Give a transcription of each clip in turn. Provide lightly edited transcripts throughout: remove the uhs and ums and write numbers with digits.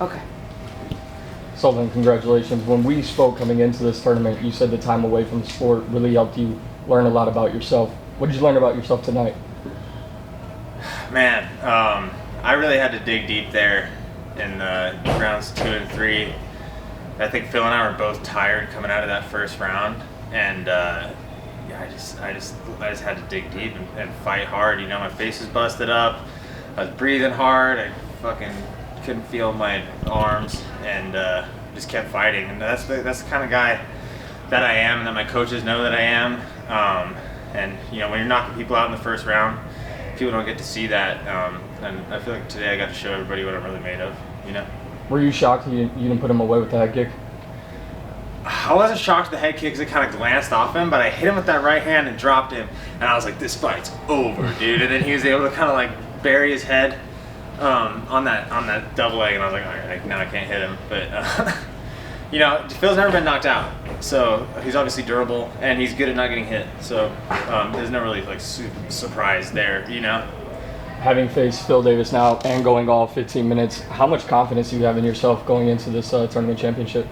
Okay. Sullivan, congratulations. When we spoke coming into this tournament, you said the time away from the sport really helped you learn a lot about yourself. What did you learn about yourself tonight? Man, I really had to dig deep there in rounds 2 and 3. I think Phil and I were both tired coming out of that first round, and I just had to dig deep and fight hard. You know, my face was busted up. I was breathing hard. I fucking couldn't feel my arms, and just kept fighting. And that's the kind of guy that I am, and that my coaches know that I am. And you know, when you're knocking people out in the first round, people don't get to see that. And I feel like today I got to show everybody what I'm really made of. You know. Were you shocked you didn't put him away with the head kick? I wasn't shocked at the head kick because it kind of glanced off him, but I hit him with that right hand and dropped him, and I was like, this fight's over, dude. And then he was able to kind of like bury his head on that double leg, and I was like, all right, now I can't hit him. But you know, Phil's never been knocked out, so he's obviously durable, and he's good at not getting hit. So there's no really like surprise there, you know. Having faced Phil Davis now and going all 15 minutes, how much confidence do you have in yourself going into this tournament championship?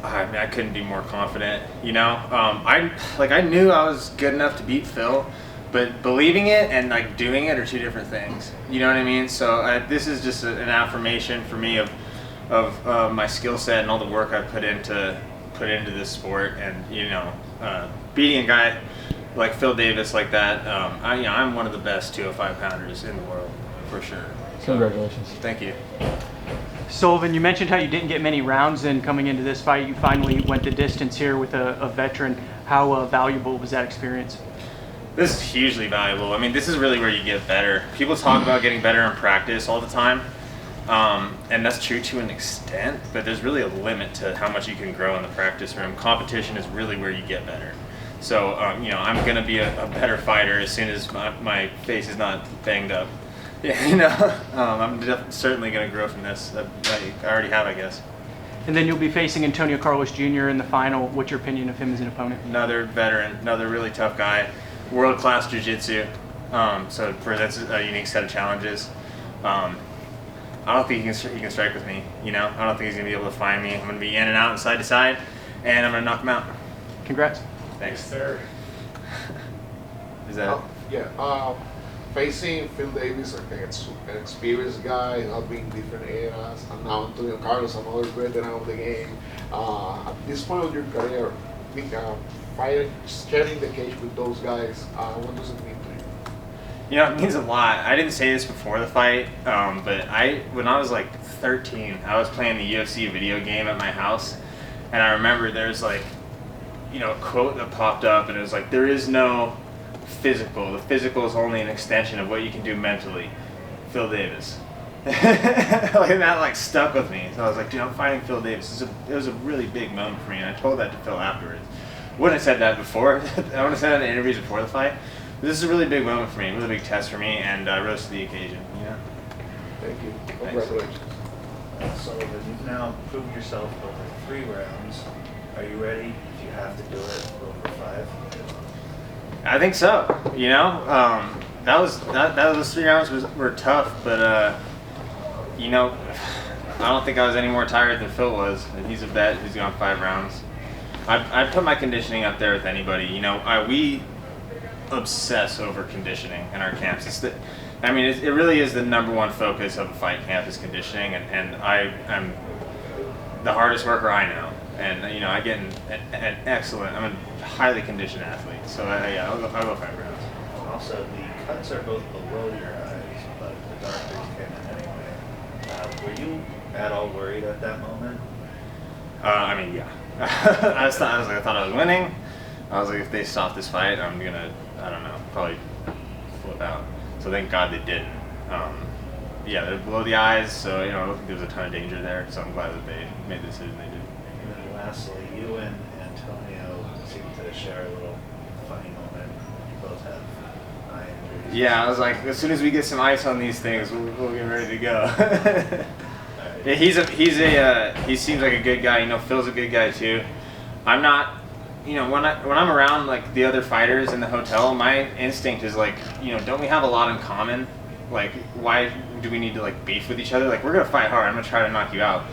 I mean, I couldn't be more confident, you know. I knew I was good enough to beat Phil, but believing it and like doing it are two different things. You know what I mean? So this is just an affirmation for me of my skill set and all the work I put into this sport, and you know, beating a guy like Phil Davis like that, I'm one of the best 205 pounders in the world for sure. So, congratulations. Thank you. Sullivan, you mentioned how you didn't get many rounds in coming into this fight. You finally went the distance here with a veteran. How valuable was that experience? This is hugely valuable. I mean, this is really where you get better. People talk about getting better in practice all the time, and that's true to an extent, but there's really a limit to how much you can grow in the practice room. Competition is really where you get better. So, you know, I'm going to be a better fighter as soon as my face is not banged up. Yeah, you know, I'm certainly going to grow from this. I already have, I guess. And then you'll be facing Antonio Carlos Jr. in the final. What's your opinion of him as an opponent? Another veteran, another really tough guy, world-class jiu-jitsu. So it presents a unique set of challenges. I don't think he can strike with me. You know, I don't think he's going to be able to find me. I'm going to be in and out and side to side, and I'm going to knock him out. Congrats. Thanks. Yes, sir. Is that? Yeah. Facing Phil Davis, I think it's an experienced guy, not being different eras, and now Antonio Carlos, another veteran of the game. At this point of your career, sharing the cage with those guys, what does it mean to you? You know, it means a lot. I didn't say this before the fight, but when I was like 13, I was playing the UFC video game at my house, and I remember there's like, you know, a quote that popped up, and it was like, there is no physical. The physical is only an extension of what you can do mentally. Phil Davis. Like that like stuck with me. So I was like, dude, I'm fighting Phil Davis. It was a really big moment for me, and I told that to Phil afterwards. Wouldn't have said that before. I wouldn't have said that in the interviews before the fight. But this is a really big moment for me, a really big test for me, and I rose to the occasion, you know? Thank you. Congratulations. So you've now proved yourself over 3 rounds. Are you ready, if you have to do it, over 5? I think so. You know, those 3 rounds were tough, but you know, I don't think I was any more tired than Phil was, and he's a vet who's gone 5 rounds. I put my conditioning up there with anybody. You know, we obsess over conditioning in our camps. It really is the #1 focus of a fight camp is conditioning, and I'm the hardest worker I know. And you know, I get an excellent. I'm a highly conditioned athlete, so yeah, I'll go 5 rounds. Also, the cuts are both below your eyes, but the doctors came in anyway. Were you at all worried at that moment? I mean, yeah. I thought I was winning. I was like, if they stop this fight, I'm gonna, I don't know, probably flip out. So thank God they didn't. Yeah, they're below the eyes, so you know, I don't think there's a ton of danger there. So I'm glad that they made the decision they did. And then lastly, you and Antonio seem to share a little funny moment. You both have eye injuries. Yeah, I was like, as soon as we get some ice on these things, we'll get ready to go. Yeah, he seems like a good guy. You know, Phil's a good guy too. I'm not, you know, when I'm around like the other fighters in the hotel, my instinct is like, you know, don't we have a lot in common? Like, why do we need to like beef with each other? Like we're gonna fight hard. I'm gonna try to knock you out.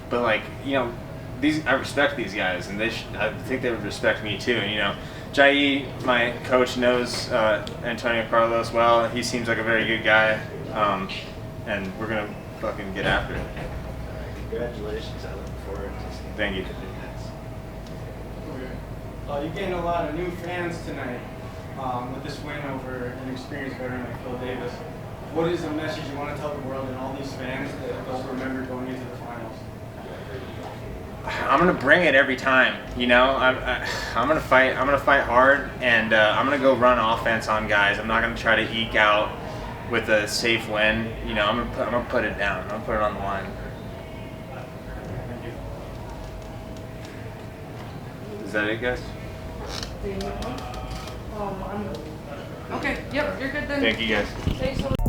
But like I respect these guys, and I think they would respect me too. And Jai, my coach, knows Antonio Carlos well. He seems like a very good guy, and we're gonna fucking get after it. Congratulations. I look forward to seeing Thank you. You gained a lot of new fans tonight with this win over an experienced veteran like Phil Davis. What is the message you want to tell the world and all these fans that they'll remember going into the finals? I'm gonna bring it every time. I'm gonna fight. I'm gonna fight hard, and I'm gonna go run offense on guys. I'm not gonna try to eke out with a safe win. I'm gonna put it down. I'm gonna put it on the line. Is that it, guys? Okay, yep, you're good then. Thank you, guys. Thanks so much.